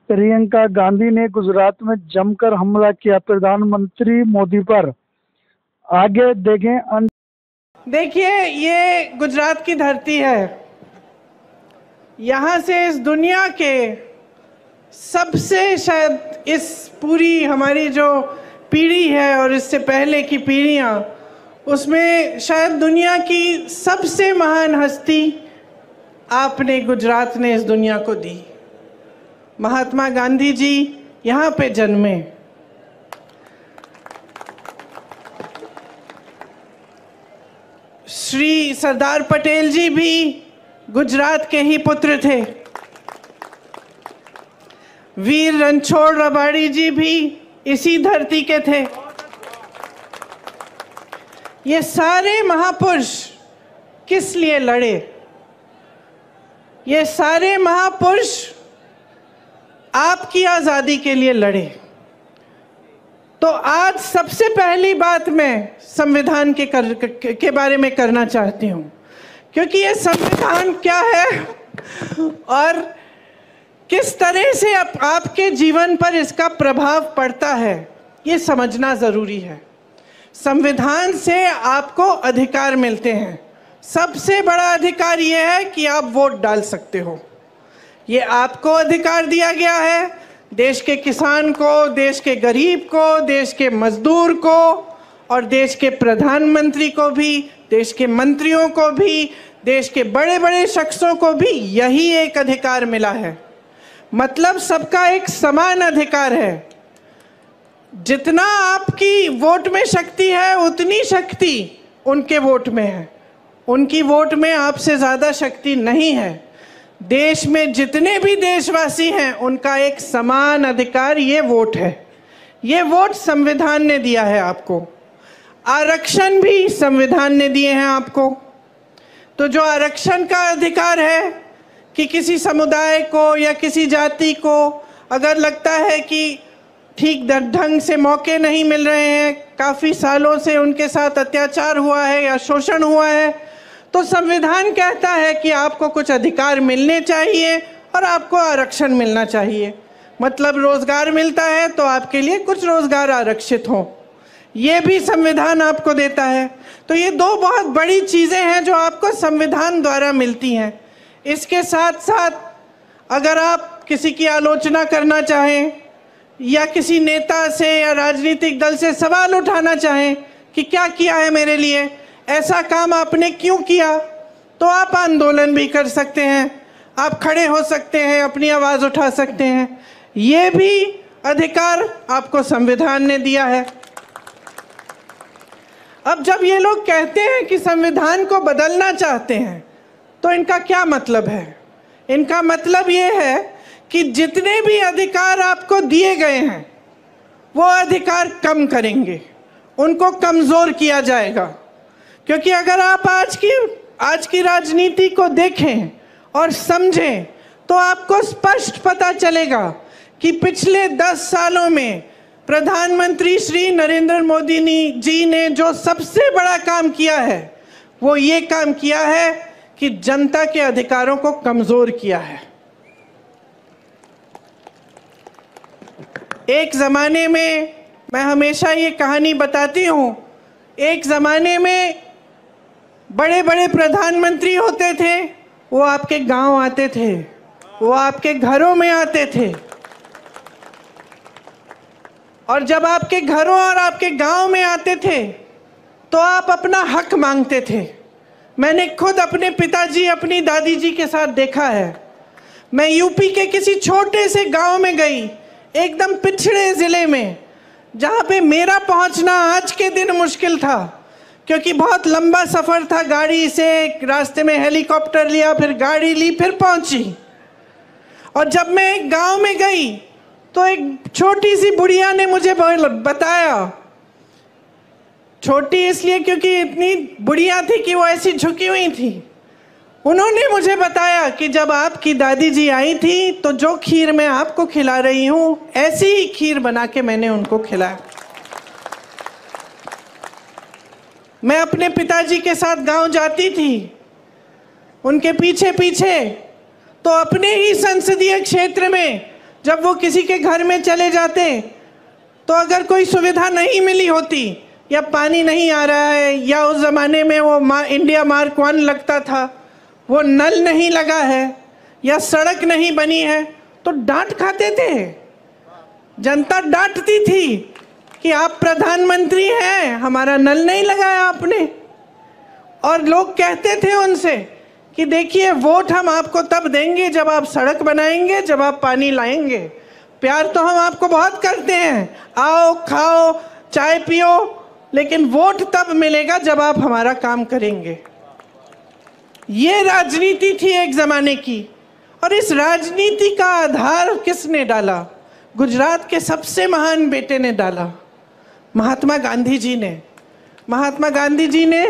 प्रियंका गांधी ने गुजरात में जमकर हमला किया प्रधानमंत्री मोदी पर। आगे देखें। देखिए, ये गुजरात की धरती है। यहाँ से इस दुनिया के सबसे, शायद इस पूरी हमारी जो पीढ़ी है और इससे पहले की पीढ़ियाँ, उसमें शायद दुनिया की सबसे महान हस्ती आपने, गुजरात ने इस दुनिया को दी। महात्मा गांधी जी यहाँ पे जन्मे। श्री सरदार पटेल जी भी गुजरात के ही पुत्र थे। वीर रणछोड़ रबाड़ी जी भी इसी धरती के थे। ये सारे महापुरुष किस लिए लड़े? ये सारे महापुरुष आपकी आज़ादी के लिए लड़े। तो आज सबसे पहली बात मैं संविधान के बारे में करना चाहती हूँ, क्योंकि ये संविधान क्या है और किस तरह से आपके जीवन पर इसका प्रभाव पड़ता है, ये समझना ज़रूरी है। संविधान से आपको अधिकार मिलते हैं। सबसे बड़ा अधिकार ये है कि आप वोट डाल सकते हो। ये आपको अधिकार दिया गया है। देश के किसान को, देश के गरीब को, देश के मजदूर को और देश के प्रधानमंत्री को भी, देश के मंत्रियों को भी, देश के बड़े बड़े शख्सों को भी यही एक अधिकार मिला है। मतलब सबका एक समान अधिकार है। जितना आपकी वोट में शक्ति है, उतनी शक्ति उनके वोट में है। उनकी वोट में आपसे ज़्यादा शक्ति नहीं है। देश में जितने भी देशवासी हैं, उनका एक समान अधिकार ये वोट है। ये वोट संविधान ने दिया है आपको। आरक्षण भी संविधान ने दिए हैं आपको। तो जो आरक्षण का अधिकार है कि किसी समुदाय को या किसी जाति को अगर लगता है कि ठीक ढंग से मौके नहीं मिल रहे हैं, काफ़ी सालों से उनके साथ अत्याचार हुआ है या शोषण हुआ है, तो संविधान कहता है कि आपको कुछ अधिकार मिलने चाहिए और आपको आरक्षण मिलना चाहिए। मतलब रोज़गार मिलता है तो आपके लिए कुछ रोज़गार आरक्षित हो, ये भी संविधान आपको देता है। तो ये दो बहुत बड़ी चीज़ें हैं जो आपको संविधान द्वारा मिलती हैं। इसके साथ साथ अगर आप किसी की आलोचना करना चाहें या किसी नेता से या राजनीतिक दल से सवाल उठाना चाहें कि क्या किया है मेरे लिए, ऐसा काम आपने क्यों किया, तो आप आंदोलन भी कर सकते हैं, आप खड़े हो सकते हैं, अपनी आवाज़ उठा सकते हैं। ये भी अधिकार आपको संविधान ने दिया है। अब जब ये लोग कहते हैं कि संविधान को बदलना चाहते हैं, तो इनका क्या मतलब है? इनका मतलब ये है कि जितने भी अधिकार आपको दिए गए हैं, वो अधिकार कम करेंगे, उनको कमज़ोर किया जाएगा। क्योंकि अगर आप आज की राजनीति को देखें और समझें, तो आपको स्पष्ट पता चलेगा कि पिछले 10 सालों में प्रधानमंत्री श्री नरेंद्र मोदी जी ने जो सबसे बड़ा काम किया है, वो ये काम किया है कि जनता के अधिकारों को कमज़ोर किया है। एक ज़माने में, मैं हमेशा ये कहानी बताती हूँ, एक ज़माने में बड़े बड़े प्रधानमंत्री होते थे, वो आपके गांव आते थे, वो आपके घरों में आते थे, और जब आपके घरों और आपके गांव में आते थे तो आप अपना हक मांगते थे। मैंने खुद अपने पिताजी, अपनी दादी जी के साथ देखा है। मैं यूपी के किसी छोटे से गांव में गई, एकदम पिछड़े ज़िले में, जहाँ पे मेरा पहुँचना आज के दिन मुश्किल था, क्योंकि बहुत लंबा सफ़र था। गाड़ी से, रास्ते में हेलीकॉप्टर लिया, फिर गाड़ी ली, फिर पहुँची। और जब मैं एक गांव में गई तो एक छोटी सी बुढ़िया ने मुझे बताया, छोटी इसलिए क्योंकि इतनी बुढ़िया थी कि वो ऐसी झुकी हुई थी। उन्होंने मुझे बताया कि जब आपकी दादी जी आई थी तो जो खीर मैं आपको खिला रही हूँ, ऐसी ही खीर बना के मैंने उनको खिलाया। मैं अपने पिताजी के साथ गांव जाती थी, उनके पीछे पीछे, तो अपने ही संसदीय क्षेत्र में जब वो किसी के घर में चले जाते तो अगर कोई सुविधा नहीं मिली होती, या पानी नहीं आ रहा है, या उस ज़माने में वो इंडिया मार्क 1 लगता था, वो नल नहीं लगा है, या सड़क नहीं बनी है, तो डांट खाते थे। जनता डांटती थी कि आप प्रधानमंत्री हैं, हमारा नल नहीं लगाया आपने। और लोग कहते थे उनसे कि देखिए, वोट हम आपको तब देंगे जब आप सड़क बनाएंगे, जब आप पानी लाएंगे। प्यार तो हम आपको बहुत करते हैं, आओ खाओ चाय पियो, लेकिन वोट तब मिलेगा जब आप हमारा काम करेंगे। ये राजनीति थी एक ज़माने की। और इस राजनीति का आधार किसने डाला? गुजरात के सबसे महान बेटे ने डाला, महात्मा गांधी जी ने। महात्मा गांधी जी ने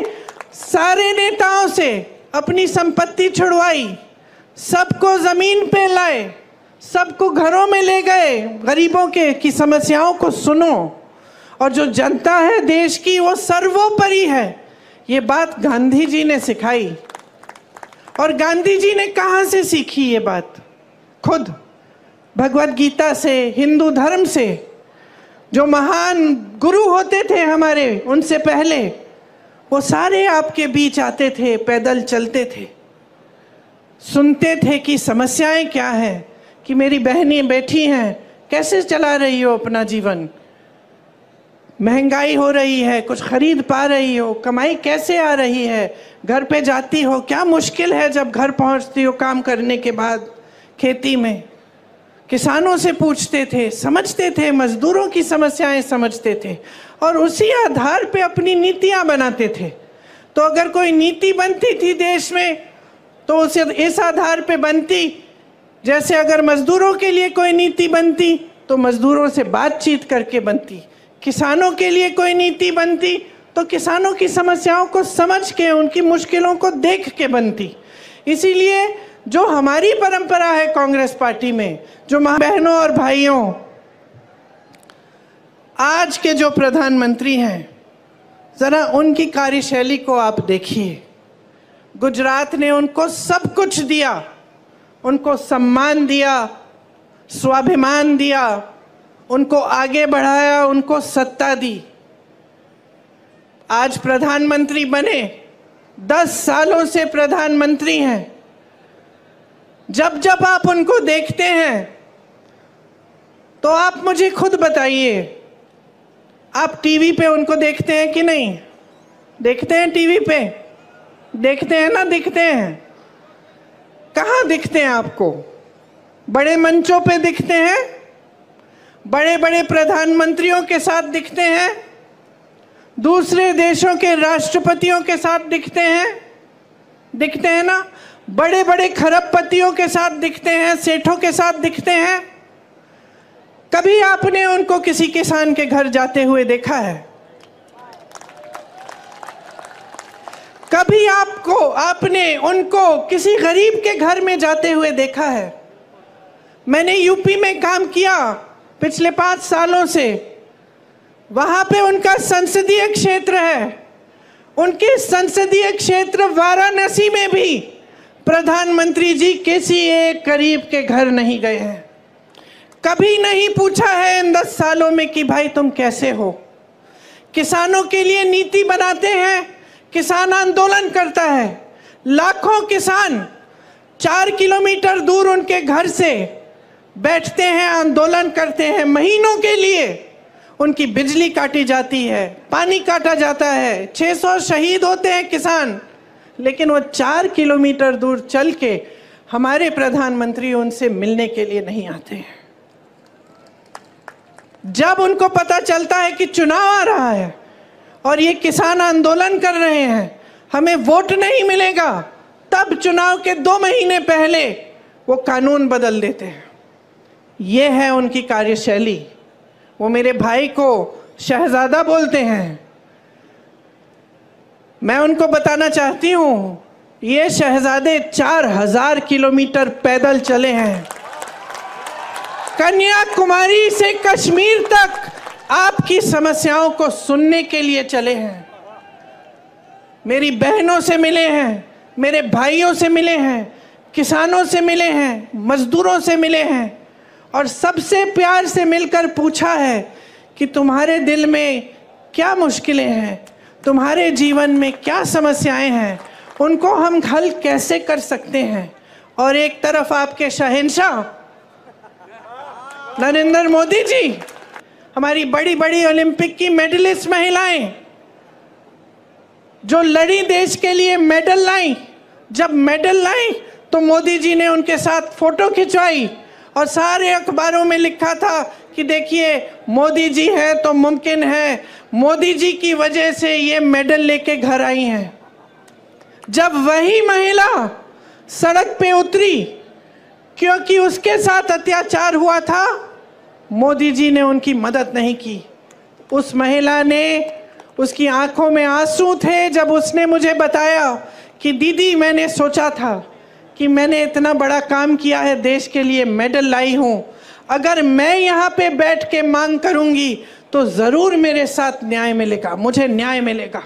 सारे नेताओं से अपनी संपत्ति छुड़वाई, सबको ज़मीन पे लाए, सबको घरों में ले गए, गरीबों की समस्याओं को सुनो, और जो जनता है देश की वो सर्वोपरि है। ये बात गांधी जी ने सिखाई। और गांधी जी ने कहाँ से सीखी ये बात? खुद भगवत गीता से, हिंदू धर्म से। जो महान गुरु होते थे हमारे, उनसे पहले वो सारे आपके बीच आते थे, पैदल चलते थे, सुनते थे कि समस्याएं क्या हैं, कि मेरी बहनें बैठी हैं, कैसे चला रही हो अपना जीवन, महंगाई हो रही है, कुछ खरीद पा रही हो, कमाई कैसे आ रही है, घर पे जाती हो, क्या मुश्किल है जब घर पहुंचती हो काम करने के बाद खेती में। किसानों से पूछते थे, समझते थे, मजदूरों की समस्याएं समझते थे, और उसी आधार पे अपनी नीतियां बनाते थे। तो अगर कोई नीति बनती थी देश में तो उसे इस आधार पे बनती, जैसे अगर मजदूरों के लिए कोई नीति बनती तो मजदूरों से बातचीत करके बनती, किसानों के लिए कोई नीति बनती तो किसानों की समस्याओं को समझ के, उनकी मुश्किलों को देख के बनती। इसीलिए जो हमारी परंपरा है कांग्रेस पार्टी में, जो बहनों और भाइयों, आज के जो प्रधानमंत्री हैं, जरा उनकी कार्यशैली को आप देखिए। गुजरात ने उनको सब कुछ दिया, उनको सम्मान दिया, स्वाभिमान दिया, उनको आगे बढ़ाया, उनको सत्ता दी। आज प्रधानमंत्री बने, 10 सालों से प्रधानमंत्री हैं। जब जब आप उनको देखते हैं तो आप मुझे खुद बताइए, आप टीवी पे उनको देखते हैं कि नहीं? देखते हैं टीवी पे? देखते हैं ना? दिखते हैं। कहाँ दिखते हैं आपको? बड़े मंचों पे दिखते हैं, बड़े बड़े प्रधानमंत्रियों के साथ दिखते हैं, दूसरे देशों के राष्ट्रपतियों के साथ दिखते हैं ना? बड़े बड़े खरबपतियों के साथ दिखते हैं, सेठों के साथ दिखते हैं। कभी आपने उनको किसी किसान के घर जाते हुए देखा है? कभी आपने उनको किसी गरीब के घर में जाते हुए देखा है? मैंने यूपी में काम किया पिछले 5 सालों से। वहां पे उनका संसदीय क्षेत्र है। उनके संसदीय क्षेत्र वाराणसी में भी प्रधानमंत्री जी किसी एक गरीब के घर नहीं गए हैं। कभी नहीं पूछा है इन 10 सालों में कि भाई तुम कैसे हो। किसानों के लिए नीति बनाते हैं, किसान आंदोलन करता है। लाखों किसान 4 किलोमीटर दूर उनके घर से बैठते हैं, आंदोलन करते हैं। महीनों के लिए उनकी बिजली काटी जाती है, पानी काटा जाता है, 600 शहीद होते हैं किसान, लेकिन वो 4 किलोमीटर दूर चल के हमारे प्रधानमंत्री उनसे मिलने के लिए नहीं आते हैं। जब उनको पता चलता है कि चुनाव आ रहा है और ये किसान आंदोलन कर रहे हैं, हमें वोट नहीं मिलेगा, तब चुनाव के 2 महीने पहले वो कानून बदल देते हैं। ये है उनकी कार्यशैली। वो मेरे भाई को शहजादा बोलते हैं। मैं उनको बताना चाहती हूँ, ये शहजादे 4000 किलोमीटर पैदल चले हैं। कन्याकुमारी से कश्मीर तक आपकी समस्याओं को सुनने के लिए चले हैं। मेरी बहनों से मिले हैं, मेरे भाइयों से मिले हैं, किसानों से मिले हैं, मजदूरों से मिले हैं, और सबसे प्यार से मिलकर पूछा है कि तुम्हारे दिल में क्या मुश्किलें हैं, तुम्हारे जीवन में क्या समस्याएं हैं, उनको हम हल कैसे कर सकते हैं। और एक तरफ आपके शहंशाह नरेंद्र मोदी जी, हमारी बड़ी बड़ी ओलंपिक की मेडलिस्ट महिलाएं जो लड़ी, देश के लिए मेडल लाई। जब मेडल लाई तो मोदी जी ने उनके साथ फोटो खिंचवाई और सारे अखबारों में लिखा था कि देखिए मोदी जी हैं तो मुमकिन है, मोदी जी की वजह से ये मेडल लेके घर आई हैं। जब वही महिला सड़क पे उतरी क्योंकि उसके साथ अत्याचार हुआ था, मोदी जी ने उनकी मदद नहीं की। उस महिला ने, उसकी आंखों में आंसू थे जब उसने मुझे बताया कि दीदी मैंने सोचा था कि मैंने इतना बड़ा काम किया है, देश के लिए मेडल लाई हूँ, अगर मैं यहाँ पे बैठ के मांग करूँगी तो ज़रूर मेरे साथ न्याय मिलेगा, मुझे न्याय मिलेगा।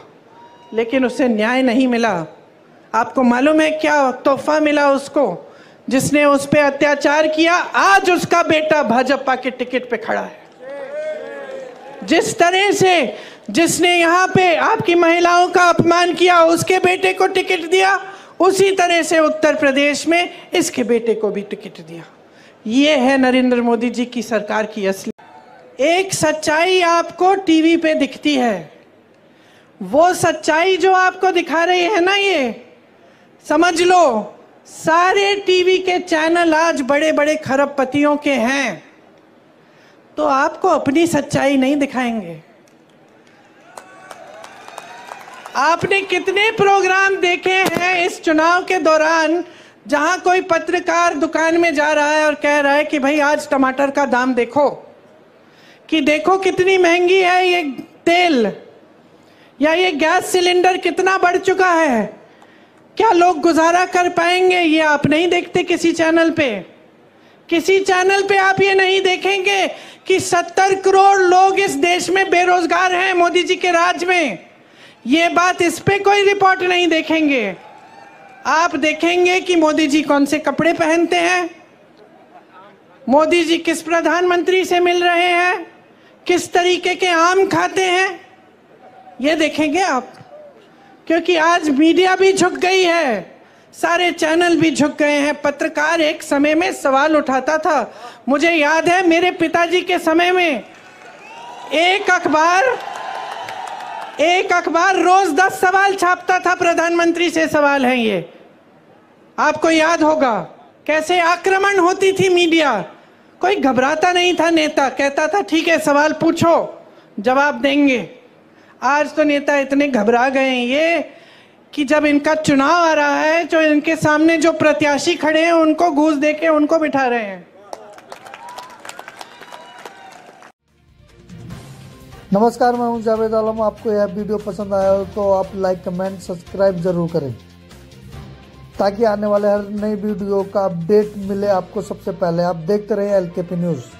लेकिन उसे न्याय नहीं मिला। आपको मालूम है क्या तोहफा मिला उसको, जिसने उस पर अत्याचार किया? आज उसका बेटा भाजपा के टिकट पे खड़ा है। जिस तरह से जिसने यहाँ पे आपकी महिलाओं का अपमान किया, उसके बेटे को टिकट दिया, उसी तरह से उत्तर प्रदेश में इसके बेटे को भी टिकट दिया। ये है नरेंद्र मोदी जी की सरकार की असली। एक सच्चाई आपको टीवी पे दिखती है, वो सच्चाई जो आपको दिखा रही है ना, ये समझ लो सारे टीवी के चैनल आज बड़े बड़े खरबपतियों के हैं, तो आपको अपनी सच्चाई नहीं दिखाएंगे। आपने कितने प्रोग्राम देखे हैं इस चुनाव के दौरान जहां कोई पत्रकार दुकान में जा रहा है और कह रहा है कि भाई आज टमाटर का दाम देखो, कि देखो कितनी महंगी है ये तेल, या ये गैस सिलेंडर कितना बढ़ चुका है, क्या लोग गुजारा कर पाएंगे? ये आप नहीं देखते किसी चैनल पे। किसी चैनल पे आप ये नहीं देखेंगे कि 70 करोड़ लोग इस देश में बेरोजगार हैं मोदी जी के राज में। ये बात, इस पे कोई रिपोर्ट नहीं देखेंगे। आप देखेंगे कि मोदी जी कौन से कपड़े पहनते हैं, मोदी जी किस प्रधानमंत्री से मिल रहे हैं, किस तरीके के आम खाते हैं, ये देखेंगे आप। क्योंकि आज मीडिया भी झुक गई है, सारे चैनल भी झुक गए हैं। पत्रकार एक समय में सवाल उठाता था, मुझे याद है मेरे पिताजी के समय में एक अखबार रोज 10 सवाल छापता था, प्रधानमंत्री से सवाल है ये। आपको याद होगा कैसे आक्रमण होती थी मीडिया, कोई घबराता नहीं था। नेता कहता था ठीक है सवाल पूछो, जवाब देंगे। आज तो नेता इतने घबरा गए हैं ये कि जब इनका चुनाव आ रहा है, जो इनके सामने जो प्रत्याशी खड़े हैं उनको घूस देके उनको बिठा रहे हैं। नमस्कार, मैं हूं जावेद आलम। आपको यह वीडियो पसंद आया हो तो आप लाइक, कमेंट, सब्सक्राइब जरूर करें ताकि आने वाले हर नई वीडियो का अपडेट मिले आपको सबसे पहले। आप देखते रहिए LKP न्यूज़।